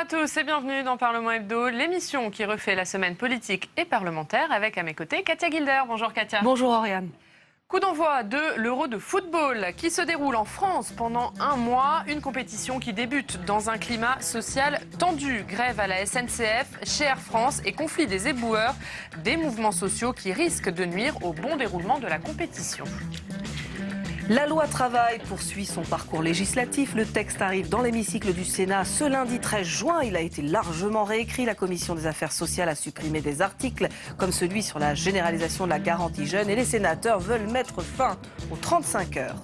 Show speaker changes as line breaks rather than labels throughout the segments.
à tous et bienvenue dans Parlement Hebdo, l'émission qui refait la semaine politique et parlementaire avec à mes côtés Katia Gilder. Bonjour Katia.
Bonjour Oriane.
Coup d'envoi de l'Euro de football qui se déroule en France pendant un mois. Une compétition qui débute dans un climat social tendu. Grève à la SNCF, chez Air France et conflit des éboueurs. Des mouvements sociaux qui risquent de nuire au bon déroulement de la compétition.
La loi travail poursuit son parcours législatif. Le texte arrive dans l'hémicycle du Sénat ce lundi 13 juin. Il a été largement réécrit. La Commission des affaires sociales a supprimé des articles comme celui sur la généralisation de la garantie jeune. Et les sénateurs veulent mettre fin aux 35 heures.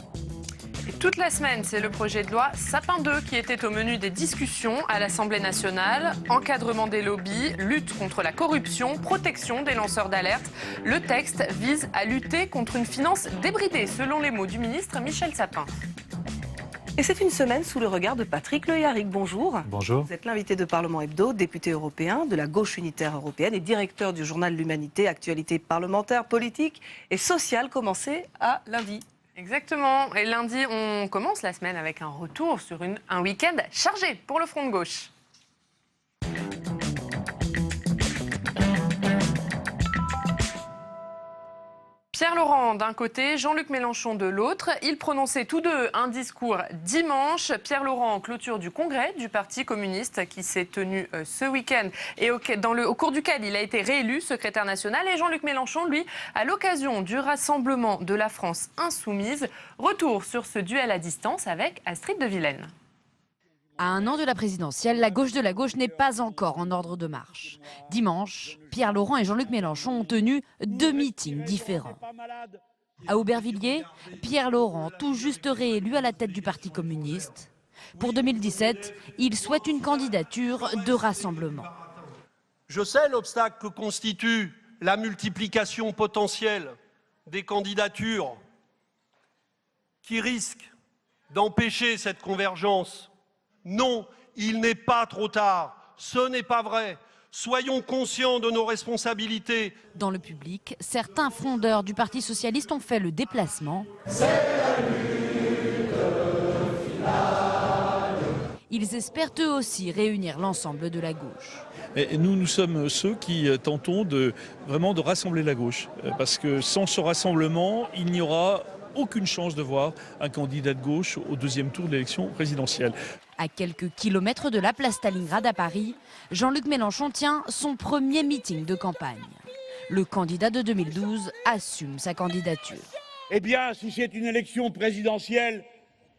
Et toute la semaine, c'est le projet de loi Sapin 2 qui était au menu des discussions à l'Assemblée nationale. Encadrement des lobbies, lutte contre la corruption, protection des lanceurs d'alerte. Le texte vise à lutter contre une finance débridée, selon les mots du ministre Michel Sapin.
Et c'est une semaine sous le regard de Patrick Le Yarrick. Bonjour.
Bonjour.
Vous êtes l'invité de Parlement Hebdo, député européen de la gauche unitaire européenne et directeur du journal L'Humanité, actualité parlementaire, politique et sociale, commencée à lundi.
Exactement. Et lundi, on commence la semaine avec un retour sur un week-end chargé pour le front de gauche. Pierre Laurent d'un côté, Jean-Luc Mélenchon de l'autre. Ils prononçaient tous deux un discours dimanche. Pierre Laurent en clôture du congrès du Parti communiste qui s'est tenu ce week-end et au cours duquel il a été réélu secrétaire national. Et Jean-Luc Mélenchon, lui, à l'occasion du rassemblement de la France insoumise. Retour sur ce duel à distance avec Astrid de Villaine.
À un an de la présidentielle, la gauche de la gauche n'est pas encore en ordre de marche. Dimanche, Pierre Laurent et Jean-Luc Mélenchon ont tenu deux meetings différents. À Aubervilliers, Pierre Laurent, tout juste réélu à la tête du Parti communiste. Pour 2017, il souhaite une candidature de rassemblement.
Je sais l'obstacle que constitue la multiplication potentielle des candidatures qui risquent d'empêcher cette convergence. Non, il n'est pas trop tard. Ce n'est pas vrai. Soyons conscients de nos responsabilités.
Dans le public, certains frondeurs du Parti socialiste ont fait le déplacement. Ils espèrent eux aussi réunir l'ensemble de la gauche.
Et nous sommes ceux qui tentons vraiment de rassembler la gauche. Parce que sans ce rassemblement, il n'y aura aucune chance de voir un candidat de gauche au deuxième tour de l'élection présidentielle.
À quelques kilomètres de la place Stalingrad à Paris, Jean-Luc Mélenchon tient son premier meeting de campagne. Le candidat de 2012 assume sa candidature.
Eh bien, si c'est une élection présidentielle,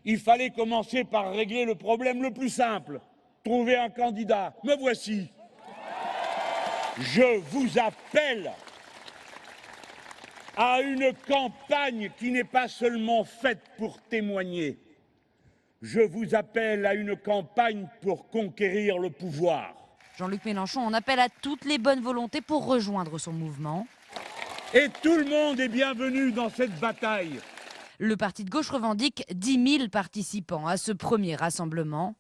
il fallait commencer par régler le problème le plus simple. Trouver un candidat. Me voici. Je vous appelle à une campagne qui n'est pas seulement faite pour témoigner. Je vous appelle à une campagne pour conquérir le pouvoir.
Jean-Luc Mélenchon en appelle à toutes les bonnes volontés pour rejoindre son mouvement.
Et tout le monde est bienvenu dans cette bataille.
Le parti de gauche revendique 10 000 participants à ce premier rassemblement.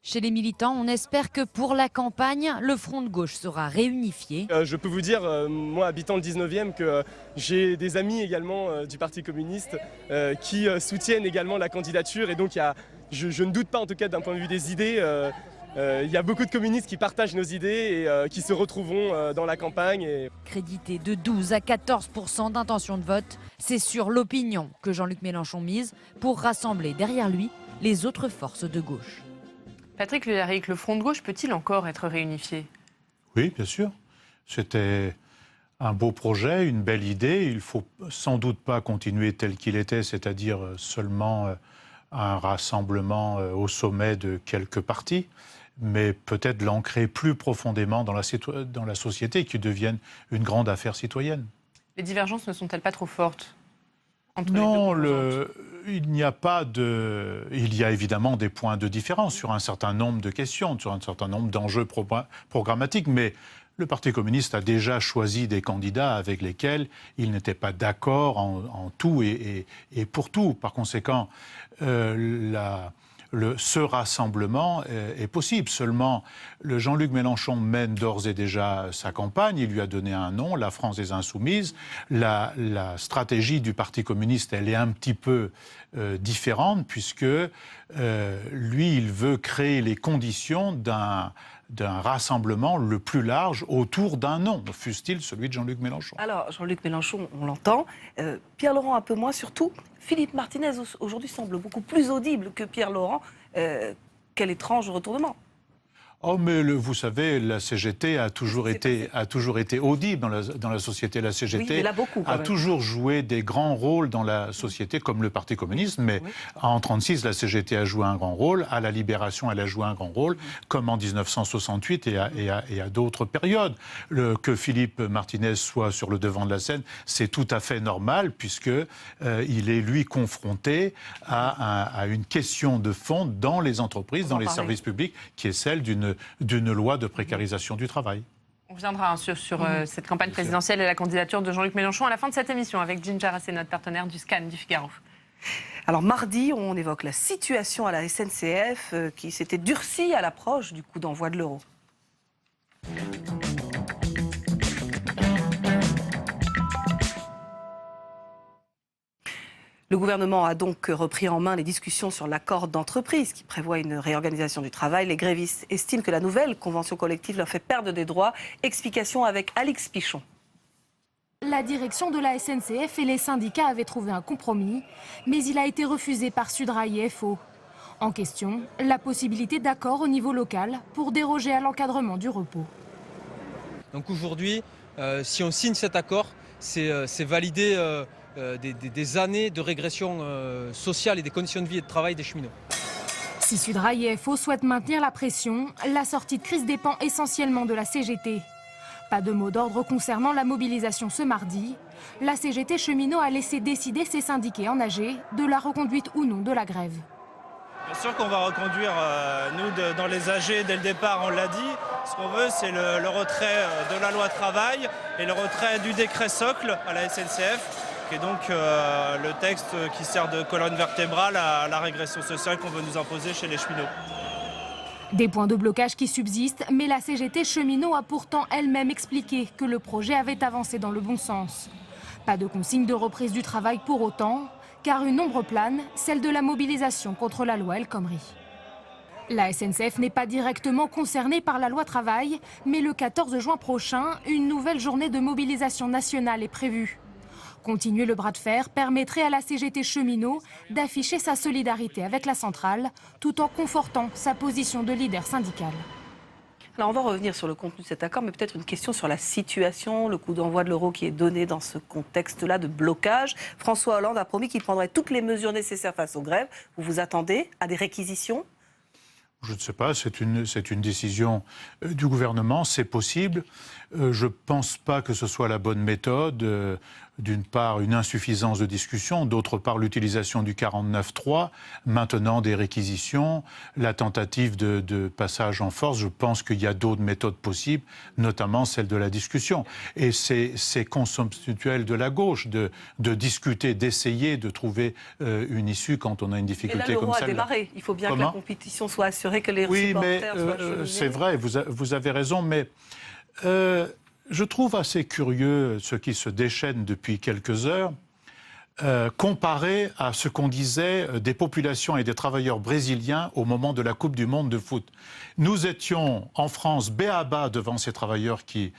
Chez les militants, on espère que pour la campagne, le front de gauche sera réunifié.
Je peux vous dire, moi habitant le 19e, que j'ai des amis également du Parti communiste qui soutiennent également la candidature. Et donc je ne doute pas, en tout cas d'un point de vue des idées, il y a beaucoup de communistes qui partagent nos idées et qui se retrouveront dans la campagne.
Crédité de 12 à 14% d'intention de vote, c'est sur l'opinion que Jean-Luc Mélenchon mise pour rassembler derrière lui les autres forces de gauche.
Patrick Le Yarrick, le front de gauche peut-il encore être réunifié ?
Oui, bien sûr. C'était un beau projet, une belle idée. Il ne faut sans doute pas continuer tel qu'il était, c'est-à-dire seulement un rassemblement au sommet de quelques partis, mais peut-être l'ancrer plus profondément dans la société, qui devienne une grande affaire citoyenne.
Les divergences ne sont-elles pas trop fortes entre
Non,
les deux
il y a évidemment des points de différence sur un certain nombre de questions, sur un certain nombre d'enjeux programmatiques, mais le Parti communiste a déjà choisi des candidats avec lesquels il n'était pas d'accord en tout et pour tout. Par conséquent, ce rassemblement est possible. Seulement, le Jean-Luc Mélenchon mène d'ores et déjà sa campagne. Il lui a donné un nom, la France des Insoumises. La stratégie du Parti communiste, elle est un petit peu différente, puisque lui, il veut créer les conditions d'un rassemblement le plus large autour d'un nom, fût-il celui de Jean-Luc Mélenchon.
Alors, Jean-Luc Mélenchon, on l'entend. Pierre Laurent, un peu moins, surtout. Philippe Martinez, aujourd'hui, semble beaucoup plus audible que Pierre Laurent. Quel étrange retournement.
Oh, mais vous savez, la CGT a toujours été audible dans la société. La CGT
oui, mais là, beaucoup,
a toujours joué des grands rôles dans la société, comme le Parti communiste. Mais oui. En 1936, la CGT a joué un grand rôle. À la Libération, elle a joué un grand rôle, comme en 1968 et à d'autres périodes. Que Philippe Martinez soit sur le devant de la scène, c'est tout à fait normal, puisque il est, lui, confronté à une question de fond dans les entreprises, dans les services publics, qui est celle d'une loi de précarisation du travail.
On viendra sur cette campagne présidentielle et la candidature de Jean-Luc Mélenchon à la fin de cette émission avec Ginger Assé, notre partenaire du Scan du Figaro.
Alors mardi, on évoque la situation à la SNCF qui s'était durcie à l'approche du coup d'envoi de l'euro. Le gouvernement a donc repris en main les discussions sur l'accord d'entreprise qui prévoit une réorganisation du travail. Les grévistes estiment que la nouvelle convention collective leur fait perdre des droits. Explication avec Alix Pichon.
La direction de la SNCF et les syndicats avaient trouvé un compromis, mais il a été refusé par Sudrail et FO. En question, la possibilité d'accord au niveau local pour déroger à l'encadrement du repos.
Donc aujourd'hui, si on signe cet accord, c'est valider des années de régression sociale et des conditions de vie et de travail des cheminots.
Si Sudrail et FO souhaitent maintenir la pression, la sortie de crise dépend essentiellement de la CGT. Pas de mot d'ordre concernant la mobilisation ce mardi. La CGT cheminot a laissé décider ses syndiqués engagés de la reconduite ou non de la grève.
Bien sûr qu'on va reconduire, nous, dans les AG, dès le départ, on l'a dit. Ce qu'on veut, c'est le retrait de la loi travail et le retrait du décret socle à la SNCF, qui est donc le texte qui sert de colonne vertébrale à la régression sociale qu'on veut nous imposer chez les cheminots.
Des points de blocage qui subsistent, mais la CGT cheminot a pourtant elle-même expliqué que le projet avait avancé dans le bon sens. Pas de consigne de reprise du travail pour autant, car une ombre plane, celle de la mobilisation contre la loi El Khomri. La SNCF n'est pas directement concernée par la loi travail, mais le 14 juin prochain, une nouvelle journée de mobilisation nationale est prévue. Continuer le bras de fer permettrait à la CGT cheminot d'afficher sa solidarité avec la centrale, tout en confortant sa position de leader syndical.
Alors on va revenir sur le contenu de cet accord, mais peut-être une question sur la situation, le coup d'envoi de l'euro qui est donné dans ce contexte-là de blocage. François Hollande a promis qu'il prendrait toutes les mesures nécessaires face aux grèves. Vous vous attendez à des réquisitions ?
Je ne sais pas, c'est une décision du gouvernement, c'est possible. Je ne pense pas que ce soit la bonne méthode. D'une part, une insuffisance de discussion, d'autre part, l'utilisation du 49.3, maintenant des réquisitions, la tentative de passage en force. Je pense qu'il y a d'autres méthodes possibles, notamment celle de la discussion. Et c'est consensuel de la gauche de discuter, d'essayer de trouver une issue quand on a une difficulté comme celle-là.
Et là, l'euro a démarré. Il faut bien que la compétition soit assurée, que les supporters soient cheminés.
C'est vrai, vous avez raison, mais... je trouve assez curieux ce qui se déchaîne depuis quelques heures, comparé à ce qu'on disait des populations et des travailleurs brésiliens au moment de la Coupe du Monde de foot. Nous étions en France b.a.-ba devant ces travailleurs qui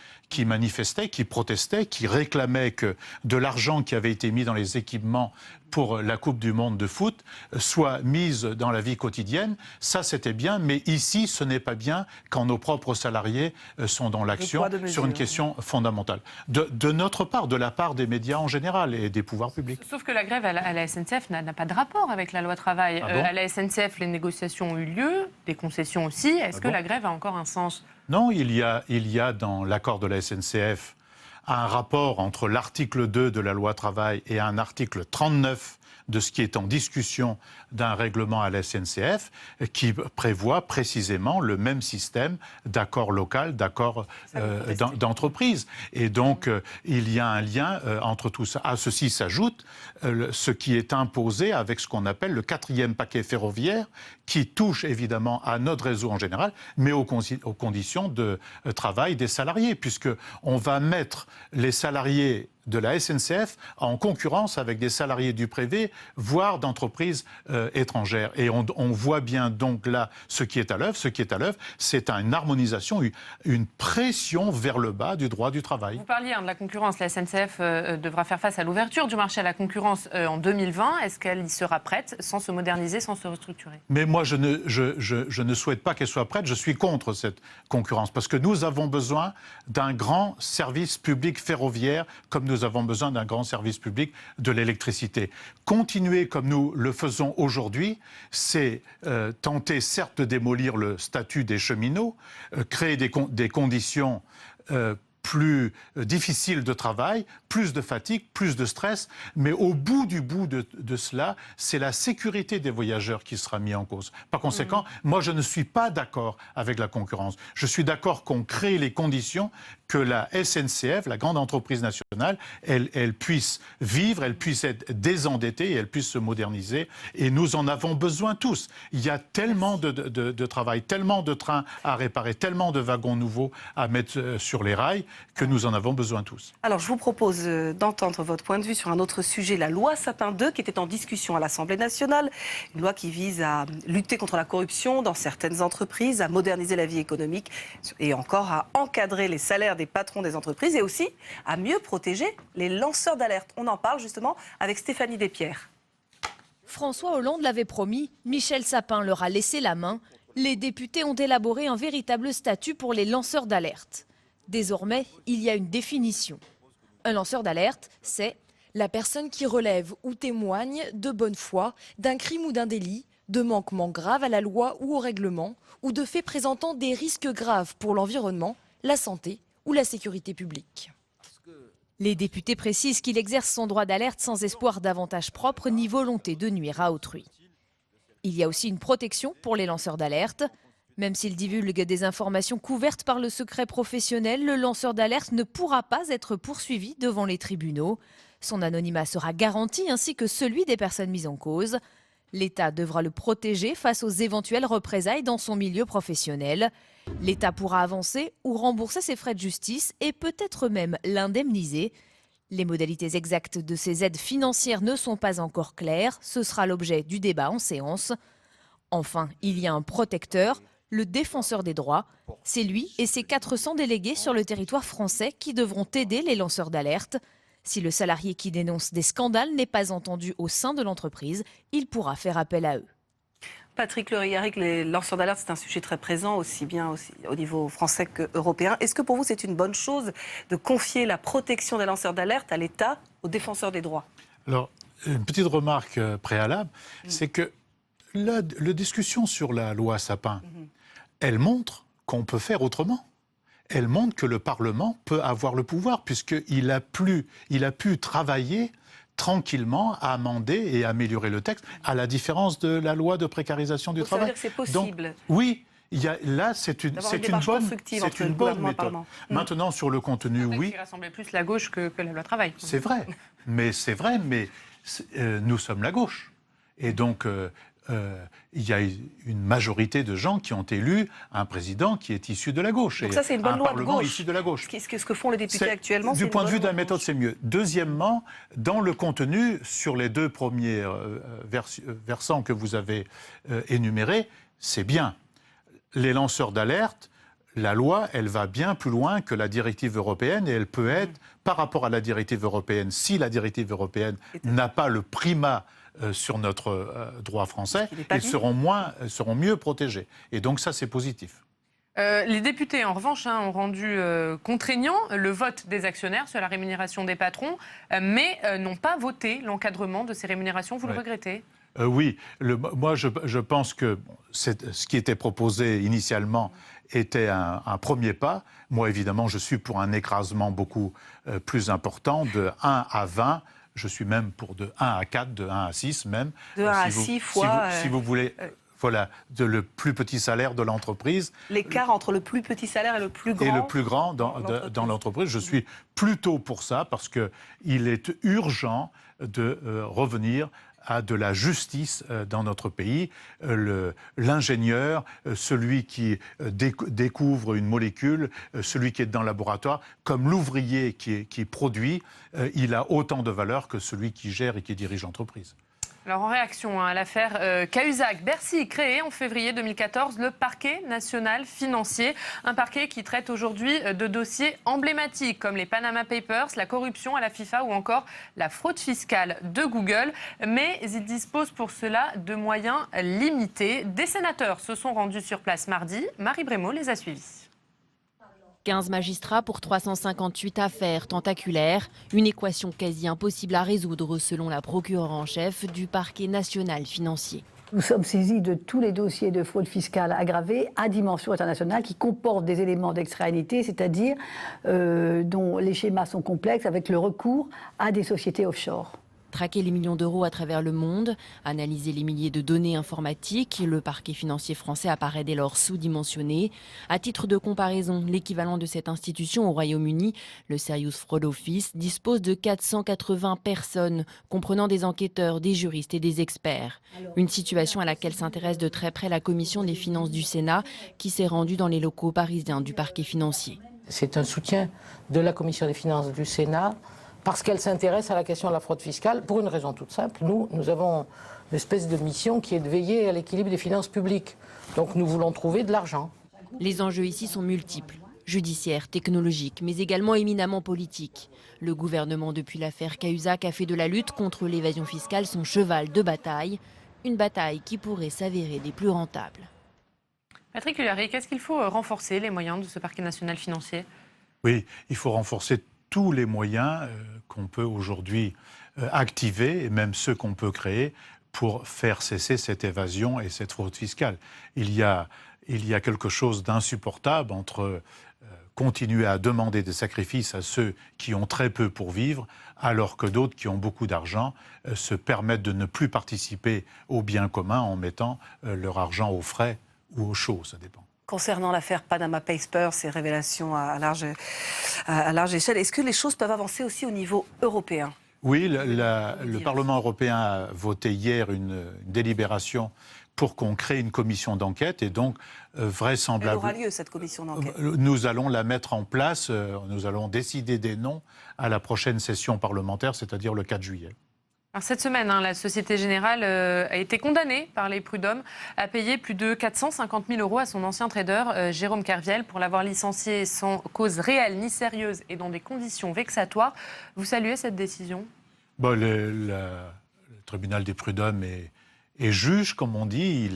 manifestaient, qui protestaient, qui réclamaient que de l'argent qui avait été mis dans les équipements pour la Coupe du Monde de foot soit mise dans la vie quotidienne. Ça, c'était bien, mais ici, ce n'est pas bien quand nos propres salariés sont dans l'action sur une question fondamentale. De notre part, de la part des médias en général et des pouvoirs publics.
Sauf que la grève à la SNCF n'a pas de rapport avec la loi travail. À la SNCF, les négociations ont eu lieu, des concessions aussi. Est-ce que la grève a encore un sens ?
Non, il y a dans l'accord de la SNCF un rapport entre l'article 2 de la loi travail et un article 39 de ce qui est en discussion d'un règlement à la SNCF qui prévoit précisément le même système d'accord local, d'accord d'entreprise. Et donc, il y a un lien entre tout ça. À ceci s'ajoute ce qui est imposé avec ce qu'on appelle le 4e paquet ferroviaire, qui touche évidemment à notre réseau en général, mais aux conditions de travail des salariés, puisqu'on va mettre les salariés de la SNCF en concurrence avec des salariés du privé, voire d'entreprises étrangères. Et on voit bien donc là ce qui est à l'œuvre. Ce qui est à l'œuvre, c'est une harmonisation, une pression vers le bas du droit du travail.
Vous parliez de la concurrence. La SNCF devra faire face à l'ouverture du marché à la concurrence en 2020. Est-ce qu'elle y sera prête sans se moderniser, sans se restructurer?
Mais moi, je ne souhaite pas qu'elle soit prête. Je suis contre cette concurrence parce que nous avons besoin d'un grand service public ferroviaire comme nous avons besoin d'un grand service public de l'électricité. Continuer comme nous le faisons aujourd'hui, c'est tenter certes de démolir le statut des cheminots, créer des conditions plus difficiles de travail, plus de fatigue, plus de stress, mais au bout de cela, c'est la sécurité des voyageurs qui sera mise en cause. Par conséquent, moi je ne suis pas d'accord avec la concurrence. Je suis d'accord qu'on crée les conditions que la SNCF, la grande entreprise nationale, elle puisse vivre, elle puisse être désendettée et elle puisse se moderniser. Et nous en avons besoin tous. Il y a tellement de travail, tellement de trains à réparer, tellement de wagons nouveaux à mettre sur les rails que nous en avons besoin tous.
Alors, je vous propose d'entendre votre point de vue sur un autre sujet, la loi Sapin 2, qui était en discussion à l'Assemblée nationale. Une loi qui vise à lutter contre la corruption dans certaines entreprises, à moderniser la vie économique et encore à encadrer les salaires des patrons des entreprises et aussi à mieux protéger les lanceurs d'alerte. On en parle justement avec Stéphanie Despierres.
François Hollande l'avait promis, Michel Sapin leur a laissé la main. Les députés ont élaboré un véritable statut pour les lanceurs d'alerte. Désormais, il y a une définition. Un lanceur d'alerte, c'est la personne qui relève ou témoigne de bonne foi d'un crime ou d'un délit, de manquements graves à la loi ou au règlement, ou de faits présentant des risques graves pour l'environnement, la santé ou la sécurité publique. Les députés précisent qu'il exerce son droit d'alerte sans espoir d'avantage propre ni volonté de nuire à autrui. Il y a aussi une protection pour les lanceurs d'alerte. Même s'il divulgue des informations couvertes par le secret professionnel, le lanceur d'alerte ne pourra pas être poursuivi devant les tribunaux. Son anonymat sera garanti ainsi que celui des personnes mises en cause. L'État devra le protéger face aux éventuelles représailles dans son milieu professionnel. L'État pourra avancer ou rembourser ses frais de justice et peut-être même l'indemniser. Les modalités exactes de ces aides financières ne sont pas encore claires. Ce sera l'objet du débat en séance. Enfin, il y a un protecteur, le défenseur des droits. C'est lui et ses 400 délégués sur le territoire français qui devront aider les lanceurs d'alerte. Si le salarié qui dénonce des scandales n'est pas entendu au sein de l'entreprise, il pourra faire appel à eux.
Patrick Leriaric, les lanceurs d'alerte, c'est un sujet très présent, aussi bien au niveau français qu'européen. Est-ce que pour vous, c'est une bonne chose de confier la protection des lanceurs d'alerte à l'État, aux défenseurs des droits?
Alors, une petite remarque préalable, c'est que la discussion sur la loi Sapin, elle montre qu'on peut faire autrement. Elle montre que le Parlement peut avoir le pouvoir, puisqu'il a pu travailler tranquillement à amender et améliorer le texte, à la différence de la loi de précarisation du travail.
Ça veut dire que c'est possible.
Donc, oui, là, c'est une bonne méthode. Maintenant, sur le contenu, oui.
Qui rassemblait plus la gauche que la loi travail.
C'est vrai, mais nous sommes la gauche. Et donc, il y a une majorité de gens qui ont élu un président qui est issu de la gauche.
Donc ça, c'est une bonne loi de gauche.
Issu de la gauche.
Ce que font les députés actuellement,
du point de vue de la méthode, c'est mieux. Deuxièmement, dans le contenu, sur les deux premiers versants que vous avez énumérés, c'est bien. Les lanceurs d'alerte, la loi, elle va bien plus loin que la directive européenne et elle peut être, par rapport à la directive européenne, si la directive européenne n'a pas le primat sur notre droit français, ils seront mieux protégés. Et donc ça, c'est positif.
Les députés, en revanche, ont rendu contraignant le vote des actionnaires sur la rémunération des patrons, mais n'ont pas voté l'encadrement de ces rémunérations. Vous le regrettez ?
Oui. Moi, je pense que ce qui était proposé initialement était un premier pas. Moi, évidemment, je suis pour un écrasement beaucoup plus important, de 1 à 20. Je suis même pour de 1 à 4, de 1 à 6 même.
De 1 à 6 fois...
Si vous voulez... Voilà, le plus petit salaire de l'entreprise.
L'écart entre le plus petit salaire et le plus grand.
Et le plus grand dans l'entreprise. Je suis plutôt pour ça parce qu'il est urgent de revenir à de la justice dans notre pays. L'ingénieur, celui qui découvre une molécule, celui qui est dans le laboratoire, comme l'ouvrier qui produit, il a autant de valeur que celui qui gère et qui dirige l'entreprise.
Alors en réaction à l'affaire Cahuzac, Bercy créé en février 2014 le parquet national financier. Un parquet qui traite aujourd'hui de dossiers emblématiques comme les Panama Papers, la corruption à la FIFA ou encore la fraude fiscale de Google. Mais il dispose pour cela de moyens limités. Des sénateurs se sont rendus sur place mardi. Marie Brémaud les a suivis.
15 magistrats pour 358 affaires tentaculaires, une équation quasi impossible à résoudre selon la procureure en chef du parquet national financier.
Nous sommes saisis de tous les dossiers de fraude fiscale aggravée à dimension internationale qui comportent des éléments d'extranéité, c'est-à-dire dont les schémas sont complexes avec le recours à des sociétés offshore.
Traquer les millions d'euros à travers le monde, analyser les milliers de données informatiques, le parquet financier français apparaît dès lors sous-dimensionné. À titre de comparaison, l'équivalent de cette institution au Royaume-Uni, le Serious Fraud Office, dispose de 480 personnes, comprenant des enquêteurs, des juristes et des experts. Une situation à laquelle s'intéresse de très près la commission des finances du Sénat, qui s'est rendue dans les locaux parisiens du parquet financier.
C'est un soutien de la commission des finances du Sénat, parce qu'elle s'intéresse à la question de la fraude fiscale, pour une raison toute simple. Nous avons une espèce de mission qui est de veiller à l'équilibre des finances publiques. Donc nous voulons trouver de l'argent.
Les enjeux ici sont multiples, judiciaires, technologiques, mais également éminemment politiques. Le gouvernement, depuis l'affaire Cahuzac, a fait de la lutte contre l'évasion fiscale son cheval de bataille. Une bataille qui pourrait s'avérer des plus rentables.
Patrick Huillary, qu'est-ce qu'il faut renforcer les moyens de ce parquet national financier?
Oui, il faut renforcer tous les moyens qu'on peut aujourd'hui activer, et même ceux qu'on peut créer, pour faire cesser cette évasion et cette fraude fiscale. Il y a quelque chose d'insupportable entre continuer à demander des sacrifices à ceux qui ont très peu pour vivre, alors que d'autres qui ont beaucoup d'argent se permettent de ne plus participer au bien commun en mettant leur argent au frais ou au chaud, ça dépend.
Concernant l'affaire Panama Papers, ces révélations à large échelle, est-ce que les choses peuvent avancer aussi au niveau européen?
Oui, le Parlement européen a voté hier une délibération pour qu'on crée une commission d'enquête et donc vraisemblablement...
Elle aura lieu, cette commission d'enquête.
Nous allons la mettre en place, nous allons décider des noms à la prochaine session parlementaire, c'est-à-dire le 4 juillet.
Alors cette semaine, la Société Générale a été condamnée par les prud'hommes à payer plus de 450 000 € à son ancien trader Jérôme Kerviel pour l'avoir licencié sans cause réelle ni sérieuse et dans des conditions vexatoires. Vous saluez cette décision?
Le tribunal des prud'hommes est juge, comme on dit,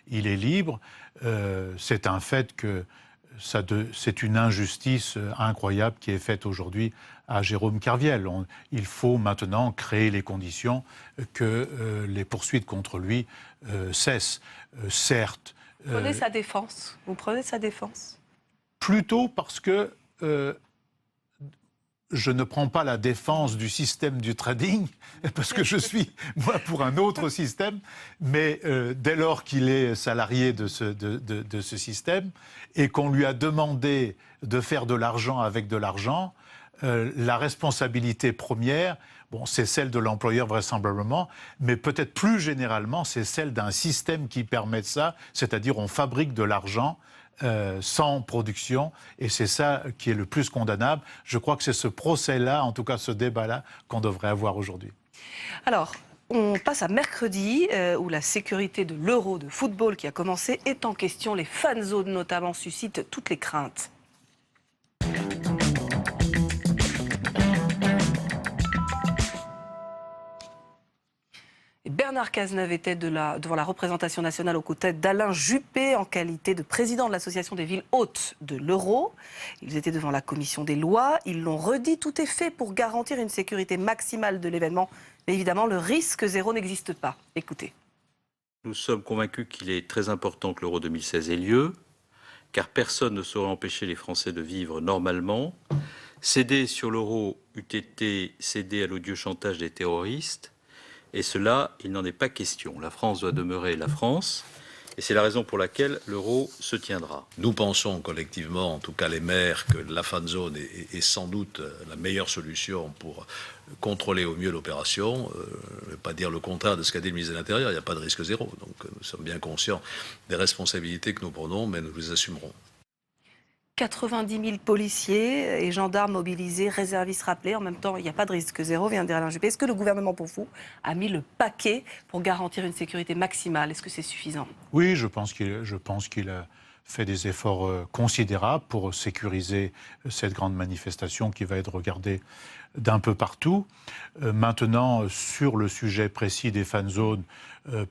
il est libre. C'est un fait que c'est une injustice incroyable qui est faite aujourd'hui à Jérôme Kerviel. Il faut maintenant créer les conditions que les poursuites contre lui cessent. Certes...
Vous prenez sa défense? Vous prenez sa défense?
Plutôt parce que je ne prends pas la défense du système du trading, parce que je suis, moi, pour un autre système, mais dès lors qu'il est salarié de ce système et qu'on lui a demandé de faire de l'argent avec de l'argent, la responsabilité première, c'est celle de l'employeur vraisemblablement, mais peut-être plus généralement, c'est celle d'un système qui permet ça, c'est-à-dire on fabrique de l'argent sans production, et c'est ça qui est le plus condamnable. Je crois que c'est ce procès-là, en tout cas ce débat-là, qu'on devrait avoir aujourd'hui.
Alors, on passe à mercredi, où la sécurité de l'Euro de football qui a commencé est en question. Les fan zones notamment suscitent toutes les craintes. Bernard Cazeneuve était devant la représentation nationale aux côtés d'Alain Juppé en qualité de président de l'association des villes hôtes de l'Euro. Ils étaient devant la commission des lois. Ils l'ont redit, tout est fait pour garantir une sécurité maximale de l'événement. Mais évidemment, le risque zéro n'existe pas. Écoutez.
Nous sommes convaincus qu'il est très important que l'Euro 2016 ait lieu, car personne ne saurait empêcher les Français de vivre normalement Céder sur l'euro eût été céder à l'odieux chantage des terroristes, et cela, il n'en est pas question. La France doit demeurer la France, et c'est la raison pour laquelle l'euro se tiendra.
Nous pensons collectivement, en tout cas les maires, que la fan zone est sans doute la meilleure solution pour contrôler au mieux l'opération. Je ne vais pas dire le contraire de ce qu'a dit le ministre de l'Intérieur, il n'y a pas de risque zéro. Donc nous sommes bien conscients des responsabilités que nous prenons, mais nous les assumerons.
90 000 policiers et gendarmes mobilisés, réservistes rappelés. En même temps, il n'y a pas de risque zéro, vient de dire Alain Juppé. Est-ce que le gouvernement, pour vous, a mis le paquet pour garantir une sécurité maximale? Est-ce que c'est suffisant?
Oui, je pense qu'il a fait des efforts considérables pour sécuriser cette grande manifestation qui va être regardée d'un peu partout. Maintenant, sur le sujet précis des fan zones,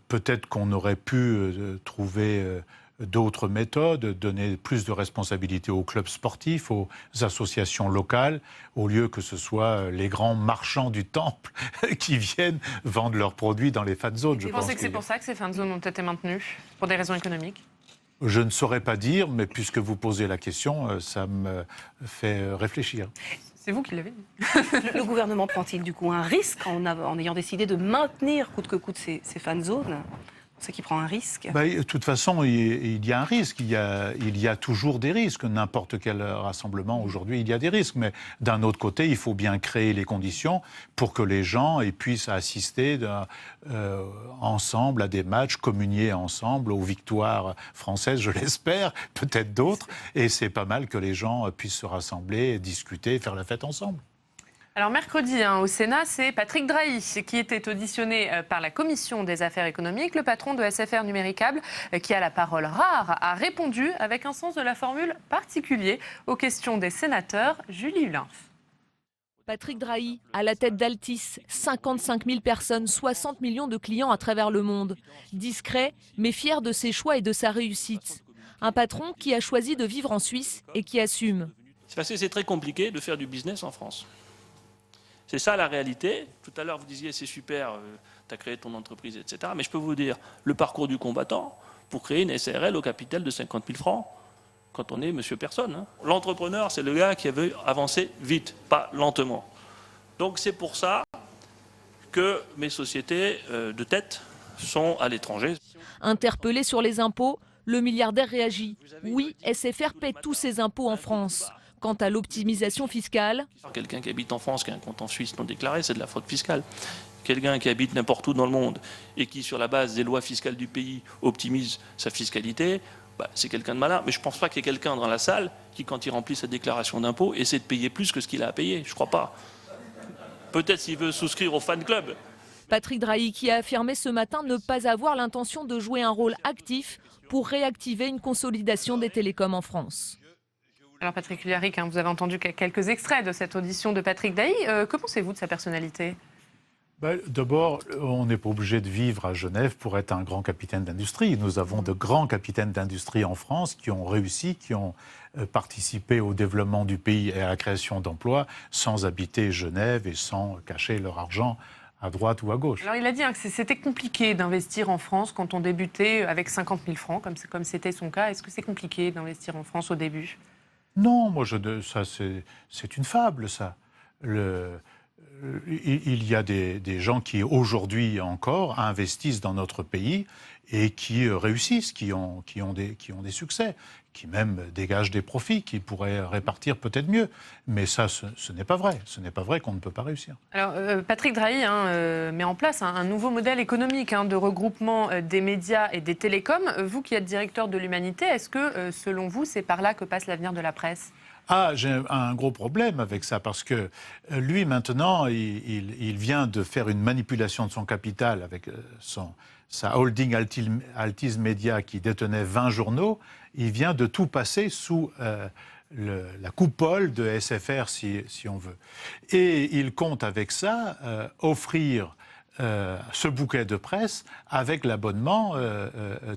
peut-être qu'on aurait pu trouver d'autres méthodes, donner plus de responsabilités aux clubs sportifs, aux associations locales, au lieu que ce soit les grands marchands du temple qui viennent vendre leurs produits dans les fan zones.
Vous pensez que c'est pour ça que ces fan zones ont été maintenues, pour des raisons économiques?
Je ne saurais pas dire, mais puisque vous posez la question, ça me fait réfléchir.
C'est vous qui l'avez dit.
Le gouvernement prend-il du coup un risque en ayant décidé de maintenir coûte que coûte ces fan zones? C'est qui prend un risque?
De toute façon, il y a un risque. Il y a toujours des risques. N'importe quel rassemblement, aujourd'hui, il y a des risques. Mais d'un autre côté, il faut bien créer les conditions pour que les gens puissent assister ensemble à des matchs, communier ensemble aux victoires françaises, je l'espère, peut-être d'autres. Et c'est pas mal que les gens puissent se rassembler, discuter, faire la fête ensemble.
Alors mercredi, au Sénat, c'est Patrick Drahi qui était auditionné par la Commission des affaires économiques. Le patron de SFR Numéricable, qui a la parole rare, a répondu avec un sens de la formule particulier aux questions des sénateurs. Julie Hulin.
Patrick Drahi, à la tête d'Altis, 55 000 personnes, 60 millions de clients à travers le monde. Discret, mais fier de ses choix et de sa réussite. Un patron qui a choisi de vivre en Suisse et qui assume.
C'est parce que c'est très compliqué de faire du business en France. C'est ça la réalité. Tout à l'heure, vous disiez c'est super, tu as créé ton entreprise, etc. Mais je peux vous dire, le parcours du combattant pour créer une SARL au capital de 50 000 francs, quand on est monsieur personne. Hein. L'entrepreneur, c'est le gars qui veut avancer vite, pas lentement. Donc c'est pour ça que mes sociétés de tête sont à l'étranger.
Interpellé sur les impôts, le milliardaire réagit. Oui, SFR paie tous ses impôts en France. Quant à l'optimisation fiscale...
Quelqu'un qui habite en France, qui a un compte en Suisse non déclaré, c'est de la fraude fiscale. Quelqu'un qui habite n'importe où dans le monde et qui, sur la base des lois fiscales du pays, optimise sa fiscalité, c'est quelqu'un de malin. Mais je ne pense pas qu'il y ait quelqu'un dans la salle qui, quand il remplit sa déclaration d'impôt, essaie de payer plus que ce qu'il a à payer. Je ne crois pas. Peut-être s'il veut souscrire au fan club.
Patrick Drahi qui a affirmé ce matin ne pas avoir l'intention de jouer un rôle actif pour réactiver une consolidation des télécoms en France.
Alors Patrick Liaric, vous avez entendu quelques extraits de cette audition de Patrick Drahi. Que pensez-vous de sa personnalité?
D'abord, on n'est pas obligé de vivre à Genève pour être un grand capitaine d'industrie. Nous avons de grands capitaines d'industrie en France qui ont réussi, qui ont participé au développement du pays et à la création d'emplois sans habiter Genève et sans cacher leur argent à droite ou à gauche.
Alors il a dit que c'était compliqué d'investir en France quand on débutait avec 50 000 francs, comme c'était son cas. Est-ce que c'est compliqué d'investir en France au début?
Non, ça c'est une fable, ça. Il y a des gens qui, aujourd'hui encore, investissent dans notre pays et qui réussissent, qui ont des succès, qui même dégagent des profits, qui pourraient répartir peut-être mieux. Mais ça, ce n'est pas vrai. Ce n'est pas vrai qu'on ne peut pas réussir.
Alors, Patrick Drahi met en place un nouveau modèle économique de regroupement des médias et des télécoms. Vous qui êtes directeur de l'Humanité, est-ce que, selon vous, c'est par là que passe l'avenir de la presse ?
J'ai un gros problème avec ça, parce que lui, maintenant, il vient de faire une manipulation de son capital avec sa holding Altis Media qui détenait 20 journaux. Il vient de tout passer sous la coupole de SFR, si on veut. Et il compte avec ça offrir ce bouquet de presse avec l'abonnement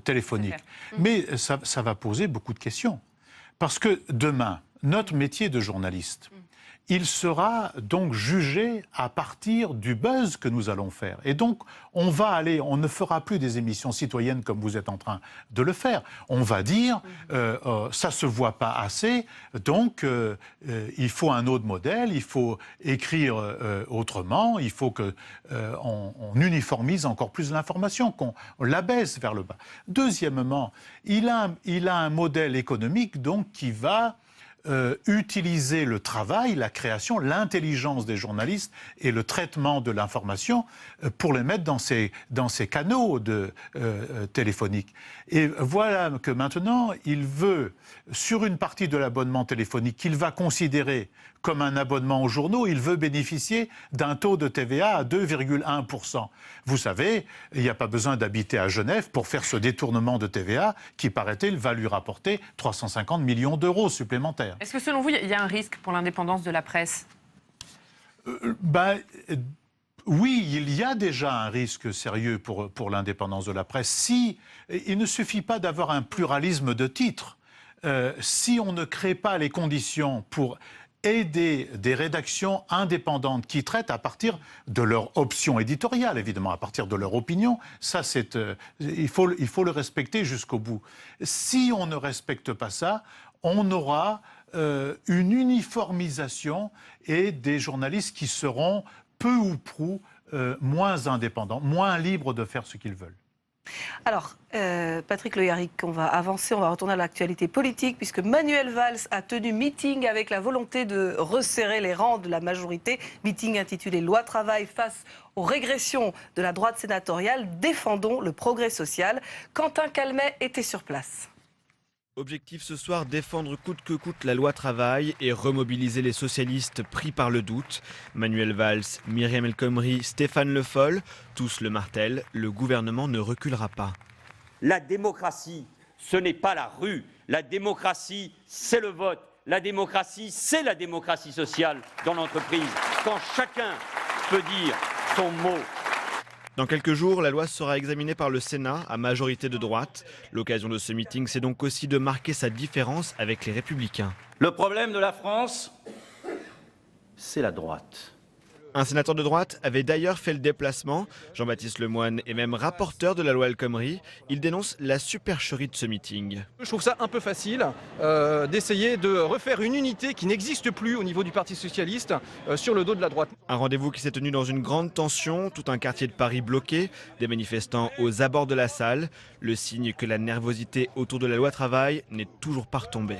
téléphonique. Mais ça va poser beaucoup de questions. Parce que demain, notre métier de journaliste, il sera donc jugé à partir du buzz que nous allons faire. Et donc, on ne fera plus des émissions citoyennes comme vous êtes en train de le faire. On va dire, ça se voit pas assez, donc il faut un autre modèle, il faut écrire autrement, il faut qu'on uniformise encore plus l'information, qu'on l'abaisse vers le bas. Deuxièmement, il a un modèle économique donc qui va utiliser le travail, la création, l'intelligence des journalistes et le traitement de l'information pour les mettre dans ces canaux téléphoniques. Et voilà que maintenant, il veut, sur une partie de l'abonnement téléphonique qu'il va considérer comme un abonnement aux journaux, il veut bénéficier d'un taux de TVA à 2,1%. Vous savez, il n'y a pas besoin d'habiter à Genève pour faire ce détournement de TVA qui, paraît-il, va lui rapporter 350 millions d'euros supplémentaires.
Est-ce que selon vous, il y a un risque pour l'indépendance de la presse ?
Oui, il y a déjà un risque sérieux pour l'indépendance de la presse. Il ne suffit pas d'avoir un pluralisme de titres. Si on ne crée pas les conditions pour aider des rédactions indépendantes qui traitent à partir de leur option éditoriale, évidemment, à partir de leur opinion, ça il faut le respecter jusqu'au bout. Si on ne respecte pas ça, on aura une uniformisation et des journalistes qui seront peu ou prou moins indépendants, moins libres de faire ce qu'ils veulent.
Alors, Patrick Le Yarrick, on va avancer, on va retourner à l'actualité politique, puisque Manuel Valls a tenu meeting avec la volonté de resserrer les rangs de la majorité. Meeting intitulé « Loi travail face aux régressions de la droite sénatoriale, défendons le progrès social ». Quentin Calmet était sur place.
Objectif ce soir, défendre coûte que coûte la loi travail et remobiliser les socialistes pris par le doute. Manuel Valls, Myriam El Khomri, Stéphane Le Foll, tous le martèlent, le gouvernement ne reculera pas.
La démocratie, ce n'est pas la rue. La démocratie, c'est le vote. La démocratie, c'est la démocratie sociale dans l'entreprise. Quand chacun peut dire son mot.
Dans quelques jours, la loi sera examinée par le Sénat à majorité de droite. L'occasion de ce meeting, c'est donc aussi de marquer sa différence avec les Républicains.
Le problème de la France, c'est la droite.
Un sénateur de droite avait d'ailleurs fait le déplacement. Jean-Baptiste Lemoyne est même rapporteur de la loi El Khomri. Il dénonce la supercherie de ce meeting.
Je trouve ça un peu facile d'essayer de refaire une unité qui n'existe plus au niveau du Parti socialiste sur le dos de la droite.
Un rendez-vous qui s'est tenu dans une grande tension, tout un quartier de Paris bloqué, des manifestants aux abords de la salle, le signe que la nervosité autour de la loi travail n'est toujours pas retombée.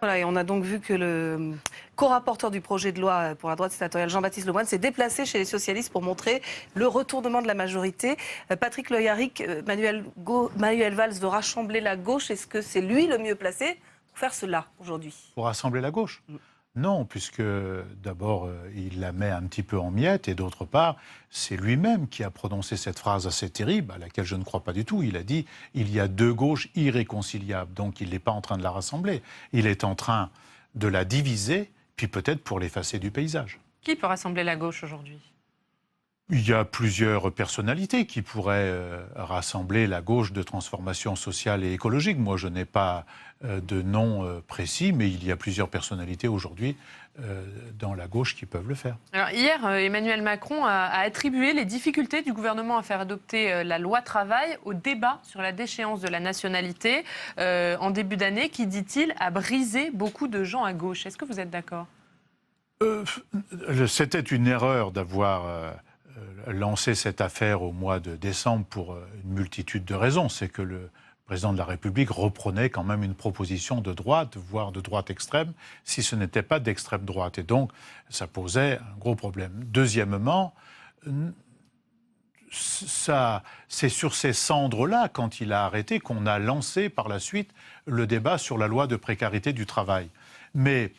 Voilà, et on a donc vu que le co-rapporteur du projet de loi pour la droite sénatoriale, Jean-Baptiste Lemoyne, s'est déplacé chez les socialistes pour montrer le retournement de la majorité. Patrick Le Yarrick, Manuel Valls veut rassembler la gauche. Est-ce que c'est lui le mieux placé pour faire cela aujourd'hui ?
Pour rassembler la gauche ? Non, puisque d'abord, il la met un petit peu en miettes, et d'autre part, c'est lui-même qui a prononcé cette phrase assez terrible, à laquelle je ne crois pas du tout. Il a dit « il y a deux gauches irréconciliables ». Donc il n'est pas en train de la rassembler. Il est en train de la diviser, puis peut-être pour l'effacer du paysage.
Qui peut rassembler la gauche aujourd'hui ?
Il y a plusieurs personnalités qui pourraient rassembler la gauche de transformation sociale et écologique. Moi, je n'ai pas de nom précis, mais il y a plusieurs personnalités aujourd'hui dans la gauche qui peuvent le faire.
Alors, hier, Emmanuel Macron a attribué les difficultés du gouvernement à faire adopter la loi travail au débat sur la déchéance de la nationalité en début d'année, qui, dit-il, a brisé beaucoup de gens à gauche. Est-ce que vous êtes d'accord ?
C'était une erreur d'avoir lancé cette affaire au mois de décembre pour une multitude de raisons. C'est que le président de la République reprenait quand même une proposition de droite, voire de droite extrême, si ce n'était pas d'extrême droite. Et donc, ça posait un gros problème. Deuxièmement, c'est sur ces cendres-là, quand il a arrêté, qu'on a lancé par la suite le débat sur la loi de précarité du travail. Mais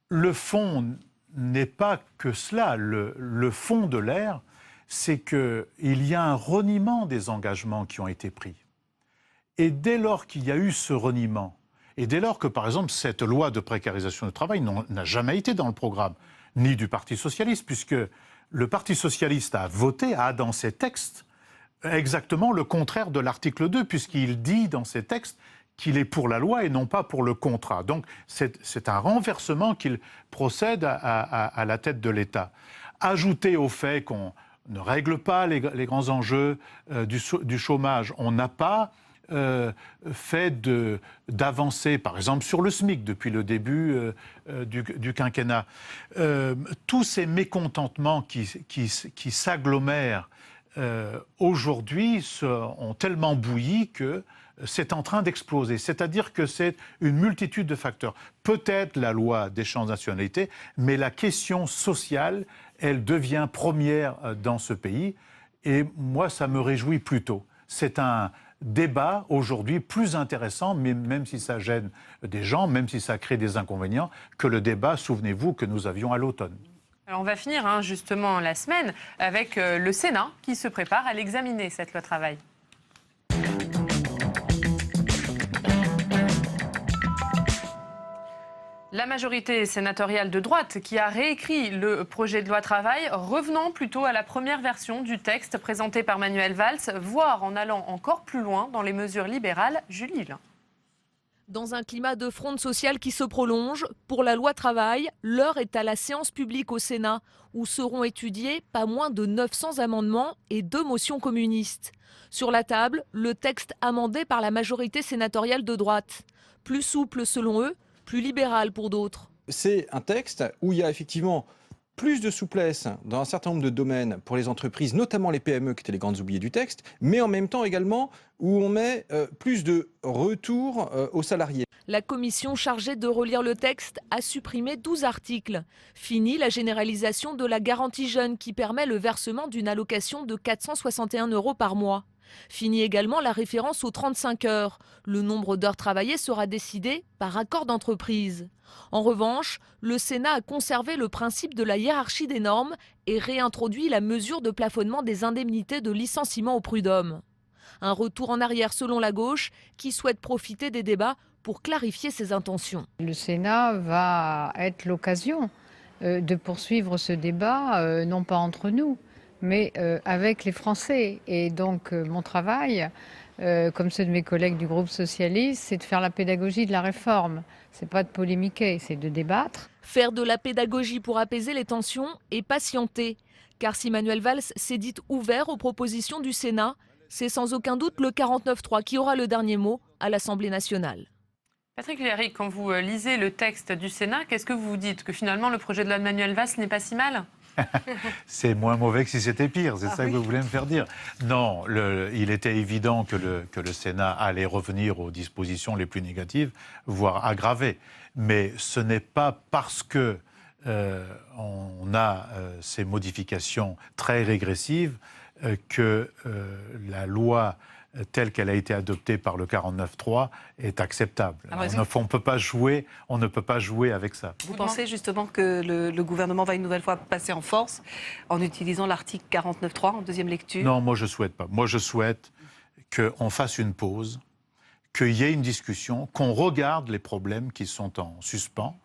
le fond n'est pas que cela. Le fond de l'air, c'est qu'il y a un reniement des engagements qui ont été pris. Et dès lors qu'il y a eu ce reniement, et dès lors que, par exemple, cette loi de précarisation du travail n'a jamais été dans le programme, ni du Parti socialiste, puisque le Parti socialiste a voté, a dans ses textes, exactement le contraire de l'article 2, puisqu'il dit dans ses textes qu'il est pour la loi et non pas pour le contrat. Donc c'est un renversement qu'il procède à la tête de l'État. Ajouté au fait qu'on ne règle pas les grands enjeux du chômage, on n'a pas fait d'avancées, par exemple sur le SMIC depuis le début du quinquennat. Tous ces mécontentements qui s'agglomèrent aujourd'hui ont tellement bouilli que c'est en train d'exploser. C'est-à-dire que c'est une multitude de facteurs. Peut-être la loi d'échange de nationalité, mais la question sociale, elle devient première dans ce pays. Et moi, ça me réjouit plutôt. C'est un débat aujourd'hui plus intéressant, mais même si ça gêne des gens, même si ça crée des inconvénients, que le débat, souvenez-vous, que nous avions à l'automne.
Alors on va finir justement la semaine avec le Sénat qui se prépare à l'examiner, cette loi travail. La majorité sénatoriale de droite qui a réécrit le projet de loi travail, revenant plutôt à la première version du texte présenté par Manuel Valls, voire en allant encore plus loin dans les mesures libérales. Julie Hulin.
Dans un climat de fronde sociale qui se prolonge, pour la loi travail, l'heure est à la séance publique au Sénat, où seront étudiés pas moins de 900 amendements et 2 motions communistes. Sur la table, le texte amendé par la majorité sénatoriale de droite. Plus souple selon eux, plus libéral pour d'autres.
C'est un texte où il y a effectivement plus de souplesse dans un certain nombre de domaines pour les entreprises, notamment les PME qui étaient les grandes oubliées du texte, mais en même temps également où on met plus de retour aux salariés.
La commission chargée de relire le texte a supprimé 12 articles. Fini la généralisation de la garantie jeune qui permet le versement d'une allocation de 461 € par mois. Fini également la référence aux 35 heures. Le nombre d'heures travaillées sera décidé par accord d'entreprise. En revanche, le Sénat a conservé le principe de la hiérarchie des normes et réintroduit la mesure de plafonnement des indemnités de licenciement au prud'homme. Un retour en arrière selon la gauche qui souhaite profiter des débats pour clarifier ses intentions.
Le Sénat va être l'occasion de poursuivre ce débat, non pas entre nous, mais avec les Français. Et donc mon travail, comme ceux de mes collègues du groupe socialiste, c'est de faire la pédagogie de la réforme. C'est pas de polémiquer, c'est de débattre.
Faire de la pédagogie pour apaiser les tensions et patienter. Car si Manuel Valls s'est dit ouvert aux propositions du Sénat, c'est sans aucun doute le 49.3 qui aura le dernier mot à l'Assemblée nationale.
Patrick Léry, quand vous lisez le texte du Sénat, qu'est-ce que vous vous dites? Que finalement le projet de loi de Manuel Valls n'est pas si mal?
C'est moins mauvais que si c'était pire, c'est ça que vous voulez me faire dire. Non, il était évident que le Sénat allait revenir aux dispositions les plus négatives, voire aggravées. Mais ce n'est pas parce que on a ces modifications très régressives que la loi telle qu'elle a été adoptée par le 49.3 est acceptable. On ne peut pas jouer avec ça.
Vous pensez justement que le gouvernement va une nouvelle fois passer en force en utilisant l'article 49.3 en deuxième lecture?
Non, moi je ne souhaite pas. Moi je souhaite qu'on fasse une pause, qu'il y ait une discussion, qu'on regarde les problèmes qui sont en suspens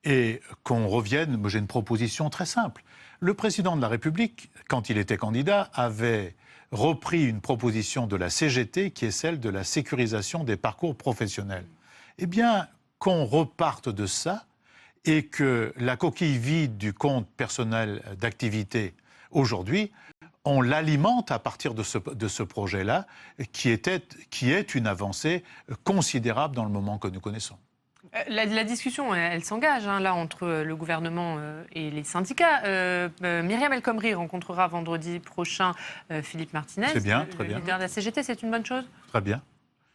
et qu'on revienne. Moi j'ai une proposition très simple. Le président de la République, quand il était candidat, avait repris une proposition de la CGT qui est celle de la sécurisation des parcours professionnels. Eh bien, qu'on reparte de ça et que la coquille vide du compte personnel d'activité aujourd'hui, on l'alimente à partir de ce projet-là qui est une avancée considérable dans le moment que nous connaissons.
La discussion, elle s'engage là entre le gouvernement et les syndicats. Myriam El Khomri rencontrera vendredi prochain Philippe Martinez,
très bien.
leader de la CGT. C'est une bonne chose?
Très bien.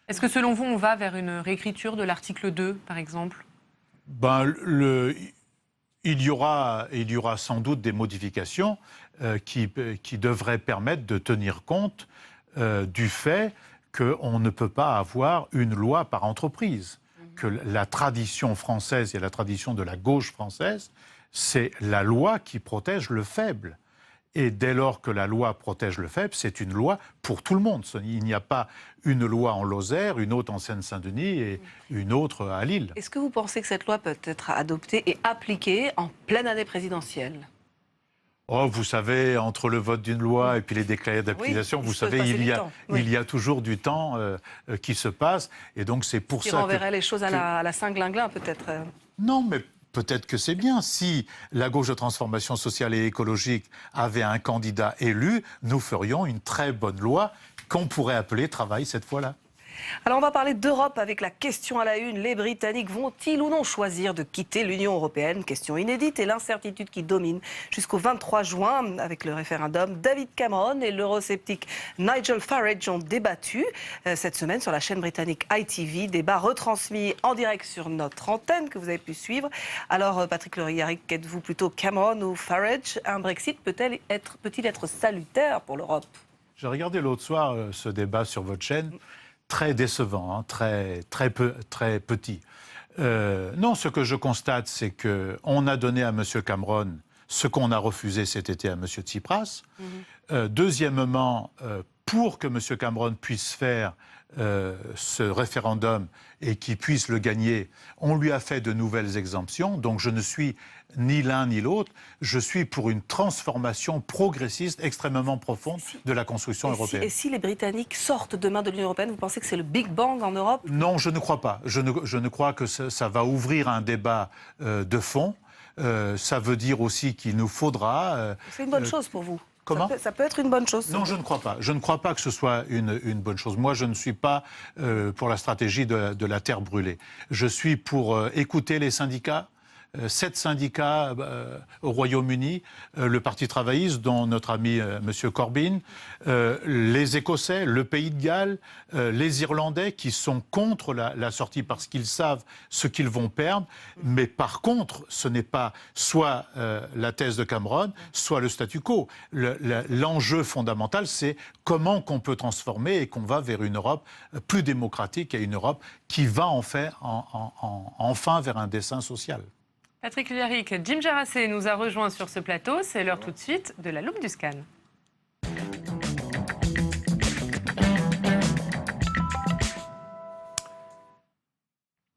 Est-ce que selon vous, on va vers une réécriture de l'article 2, par exemple?
Il y aura sans doute des modifications qui devraient permettre de tenir compte du fait qu'on ne peut pas avoir une loi par entreprise. Que la tradition française et la tradition de la gauche française, c'est la loi qui protège le faible. Et dès lors que la loi protège le faible, c'est une loi pour tout le monde. Il n'y a pas une loi en Lozère, une autre en Seine-Saint-Denis et une autre à Lille.
Est-ce que vous pensez que cette loi peut être adoptée et appliquée en pleine année présidentielle?
Oh, vous savez, entre le vote d'une loi et puis les décrets d'application,
Oui,
vous savez, il y a toujours du temps qui se passe. Et donc, c'est pour ça que...
Il renverrait les choses à la Saint-Glinglin, peut-être.
Non, mais peut-être que c'est bien. Si la gauche de transformation sociale et écologique avait un candidat élu, nous ferions une très bonne loi qu'on pourrait appeler travail cette fois-là.
Alors on va parler d'Europe avec la question à la une. Les Britanniques vont-ils ou non choisir de quitter l'Union européenne? Question inédite et l'incertitude qui domine jusqu'au 23 juin avec le référendum. David Cameron et l'eurosceptique Nigel Farage ont débattu cette semaine sur la chaîne britannique ITV. Débat retransmis en direct sur notre antenne que vous avez pu suivre. Alors Patrick Le Yarrick, êtes-vous plutôt Cameron ou Farage? Un Brexit peut-il être salutaire pour l'Europe?
J'ai regardé l'autre soir ce débat sur votre chaîne. Très décevant, hein, très petit. Non, ce que je constate, c'est qu'on a donné à M. Cameron ce qu'on a refusé cet été à M. Tsipras. Deuxièmement, pour que M. Cameron puisse faire ce référendum et qu'il puisse le gagner, on lui a fait de nouvelles exemptions. Donc je ne suis ni l'un ni l'autre. Je suis pour une transformation progressiste extrêmement profonde de la construction européenne.
Et si les Britanniques sortent demain de l'Union européenne, vous pensez que c'est le Big Bang en Europe?
Non, je ne crois pas. Je ne crois que ça va ouvrir un débat de fond. Ça veut dire aussi qu'il nous faudra...
c'est une bonne chose pour vous?
Comment?
Ça peut être une bonne chose?
Non, je ne crois pas. Je ne crois pas que ce soit une bonne chose. Moi, je ne suis pas pour la stratégie de la terre brûlée. Je suis pour écouter les syndicats. 7 syndicats au Royaume-Uni, le Parti travailliste, dont notre ami M. Corbyn, les Écossais, le Pays de Galles, les Irlandais qui sont contre la sortie parce qu'ils savent ce qu'ils vont perdre. Mais par contre, ce n'est pas soit la thèse de Cameron, soit le statu quo. L'enjeu fondamental, c'est comment qu'on peut transformer et qu'on va vers une Europe plus démocratique et une Europe qui va enfin vers un dessein social.
Patrick Le Yarrick, Jim Jarassé nous a rejoint sur ce plateau. C'est l'heure tout de suite de la loupe du scan.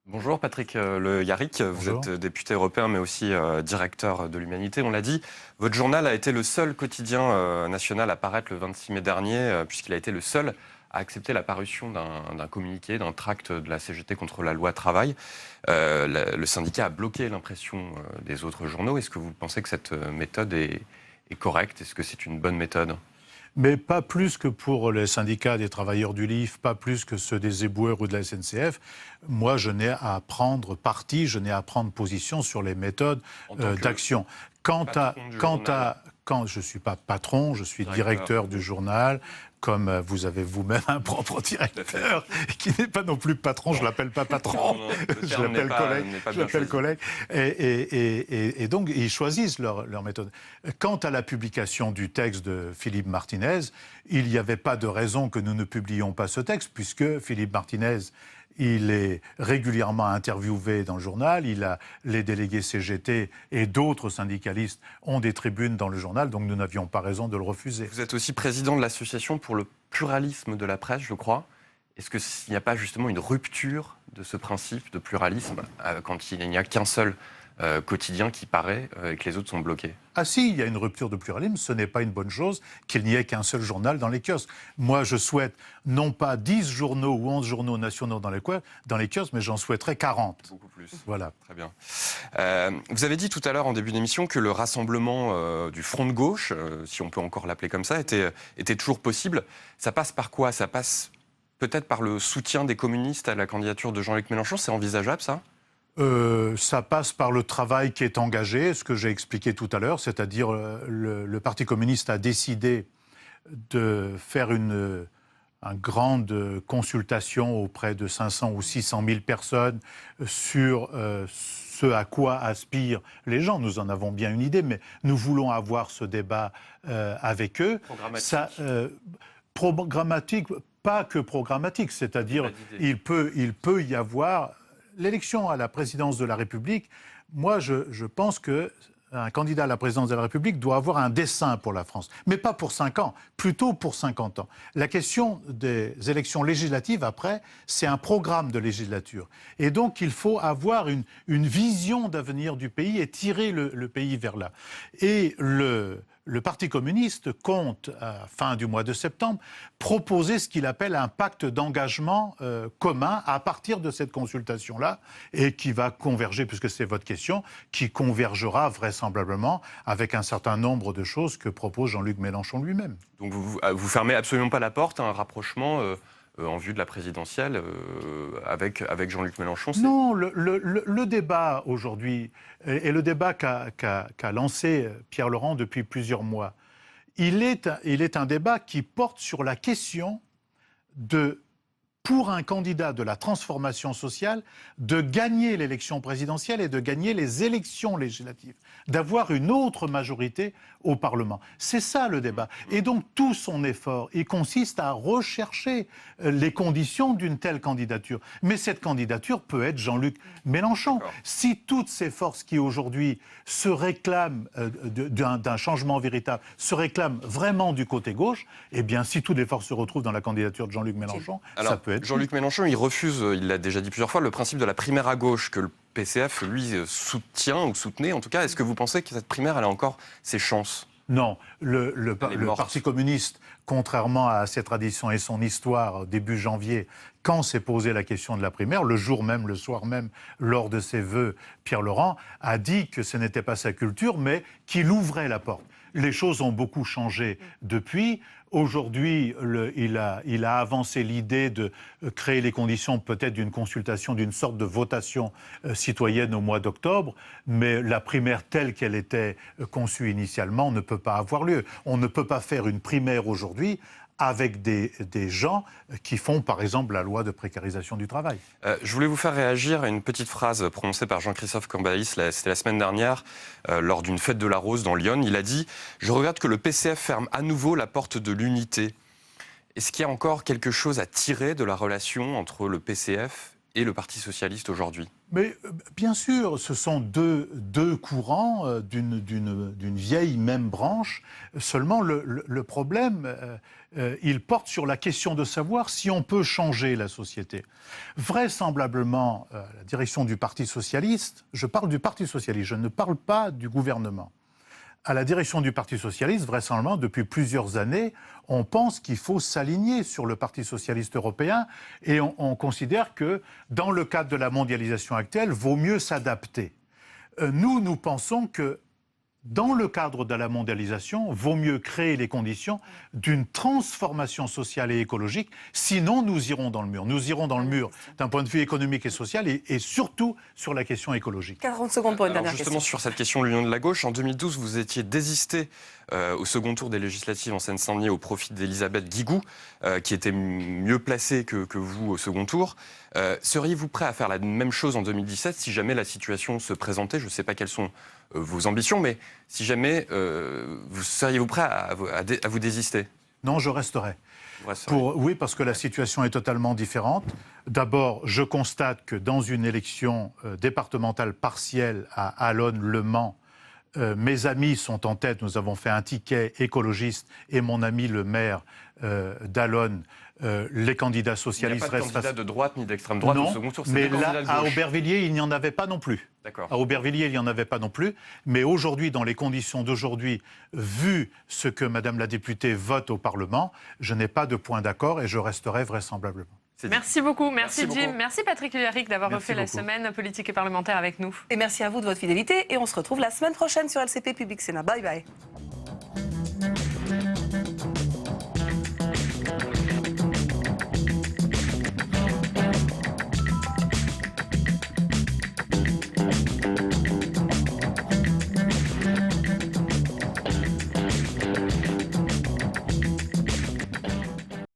Bonjour Patrick Le Yarrick, vous êtes député européen mais aussi directeur de l'Humanité, on l'a dit. Votre journal a été le seul quotidien national à paraître le 26 mai dernier puisqu'il a été le seul à accepter la parution d'un communiqué, d'un tract de la CGT contre la loi travail. Le syndicat a bloqué l'impression des autres journaux. Est-ce que vous pensez que cette méthode est correcte? Est-ce que c'est une bonne méthode?
Mais pas plus que pour les syndicats des travailleurs du LIF, pas plus que ceux des éboueurs ou de la SNCF. Moi, je n'ai à prendre parti, je n'ai à prendre position sur les méthodes d'action. Quand je ne suis pas patron, je suis directeur du journal, comme vous avez vous-même un propre directeur, qui n'est pas non plus patron, je ne l'appelle pas patron, je l'appelle collègue. Et donc, ils choisissent leur méthode. Quant à la publication du texte de Philippe Martinez, il n'y avait pas de raison que nous ne publiions pas ce texte, puisque Philippe Martinez, il est régulièrement interviewé dans le journal, les délégués CGT et d'autres syndicalistes ont des tribunes dans le journal, donc nous n'avions pas raison de le refuser.
Vous êtes aussi président de l'association pour le pluralisme de la presse, je crois. Est-ce qu'il n'y a pas justement une rupture de ce principe de pluralisme quand il n'y a qu'un seul quotidien qui paraît et que les autres sont bloqués?
Ah si, il y a une rupture de pluralisme, ce n'est pas une bonne chose qu'il n'y ait qu'un seul journal dans les kiosques. Moi, je souhaite non pas 10 journaux ou 11 journaux nationaux dans les kiosques, mais j'en souhaiterais 40.
Beaucoup plus.
Voilà.
Très bien. Vous avez dit tout à l'heure en début d'émission que le rassemblement du front de gauche, si on peut encore l'appeler comme ça, était toujours possible. Ça passe par quoi? Ça passe peut-être par le soutien des communistes à la candidature de Jean-Luc Mélenchon? C'est envisageable, ça?
Ça passe par le travail qui est engagé, ce que j'ai expliqué tout à l'heure, c'est-à-dire le Parti communiste a décidé de faire une grande consultation auprès de 500 ou 600 000 personnes sur ce à quoi aspirent les gens. Nous en avons bien une idée, mais nous voulons avoir ce débat avec eux. Programmatique, pas que programmatique, c'est-à-dire il peut y avoir... L'élection à la présidence de la République, moi je pense qu'un candidat à la présidence de la République doit avoir un dessein pour la France. Mais pas pour 5 ans, plutôt pour 50 ans. La question des élections législatives, après, c'est un programme de législature. Et donc il faut avoir une vision d'avenir du pays et tirer le pays vers là. Et le Parti communiste compte, à fin du mois de septembre, proposer ce qu'il appelle un pacte d'engagement commun à partir de cette consultation-là, et qui va converger, puisque c'est votre question, qui convergera vraisemblablement avec un certain nombre de choses que propose Jean-Luc Mélenchon lui-même.
Donc vous fermez absolument pas la porte à un rapprochement en vue de la présidentielle avec Jean-Luc Mélenchon?
Non, le débat aujourd'hui, et le débat qu'a lancé Pierre Laurent depuis plusieurs mois, il est un débat qui porte sur la question pour un candidat de la transformation sociale, de gagner l'élection présidentielle et de gagner les élections législatives, d'avoir une autre majorité au Parlement. C'est ça le débat. Et donc tout son effort, il consiste à rechercher les conditions d'une telle candidature. Mais cette candidature peut être Jean-Luc Mélenchon. Si toutes ces forces qui aujourd'hui se réclament d'un changement véritable, se réclament vraiment du côté gauche, eh bien si toutes les forces se retrouvent dans la candidature de Jean-Luc Mélenchon, ça peut être...
Jean-Luc Mélenchon, il refuse, il l'a déjà dit plusieurs fois, le principe de la primaire à gauche que le PCF, lui, soutient ou soutenait. En tout cas, est-ce que vous pensez que cette primaire, elle a encore ses chances?
Non. Le Parti communiste, contrairement à ses traditions et son histoire, début janvier, quand s'est posé la question de la primaire, le jour même, le soir même, lors de ses vœux, Pierre Laurent a dit que ce n'était pas sa culture, mais qu'il ouvrait la porte. Les choses ont beaucoup changé depuis. Aujourd'hui, il a avancé l'idée de créer les conditions peut-être d'une consultation, d'une sorte de votation citoyenne au mois d'octobre, mais la primaire telle qu'elle était conçue initialement ne peut pas avoir lieu. On ne peut pas faire une primaire aujourd'hui avec des gens qui font, par exemple, la loi de précarisation du travail.
Je voulais vous faire réagir à une petite phrase prononcée par Jean-Christophe Cambadélis, c'était la semaine dernière, lors d'une fête de la Rose dans Lyon. Il a dit « Je regrette que le PCF ferme à nouveau la porte de l'unité ». Est-ce qu'il y a encore quelque chose à tirer de la relation entre le PCF et le Parti socialiste aujourd'hui?
Mais bien sûr, ce sont deux courants d'une vieille même branche. Seulement, le problème, il porte sur la question de savoir si on peut changer la société. Vraisemblablement, la direction du Parti socialiste, je parle du Parti socialiste, je ne parle pas du gouvernement. À la direction du Parti socialiste, vraisemblablement, depuis plusieurs années, on pense qu'il faut s'aligner sur le Parti socialiste européen et on considère que, dans le cadre de la mondialisation actuelle, vaut mieux s'adapter. Nous pensons que, dans le cadre de la mondialisation, vaut mieux créer les conditions d'une transformation sociale et écologique, sinon nous irons dans le mur. Nous irons dans le mur d'un point de vue économique et social et surtout sur la question écologique.
40 secondes pour une dernière
justement,
question.
sur cette question de l'union de la gauche, en 2012, vous étiez désisté au second tour des législatives en Seine-Saint-Denis au profit d'Elisabeth Guigou, qui était mieux placée que vous au second tour. Seriez-vous prêt à faire la même chose en 2017 si jamais la situation se présentait? Je ne sais pas quelles sont vos ambitions, mais si jamais seriez-vous prêt à vous désister?
Non, je resterai. Oui, parce que la situation est totalement différente. D'abord, je constate que dans une élection départementale partielle à Allonne, Le Mans, mes amis sont en tête. Nous avons fait un ticket écologiste et mon ami le maire d'Allonne, les candidats socialistes restent...
Il n'y a pas de candidat de droite ni d'extrême droite au second tour.
Mais là, à Aubervilliers, il n'y en avait pas non plus.
D'accord.
À Aubervilliers, il n'y en avait pas non plus. Mais aujourd'hui, dans les conditions d'aujourd'hui, vu ce que Madame la députée vote au Parlement, je n'ai pas de point d'accord et je resterai vraisemblablement.
Merci beaucoup, merci Jim, merci Patrick Le Yarrick d'avoir refait la semaine politique et parlementaire avec nous.
Et merci à vous de votre fidélité et on se retrouve la semaine prochaine sur LCP Public Sénat. Bye bye.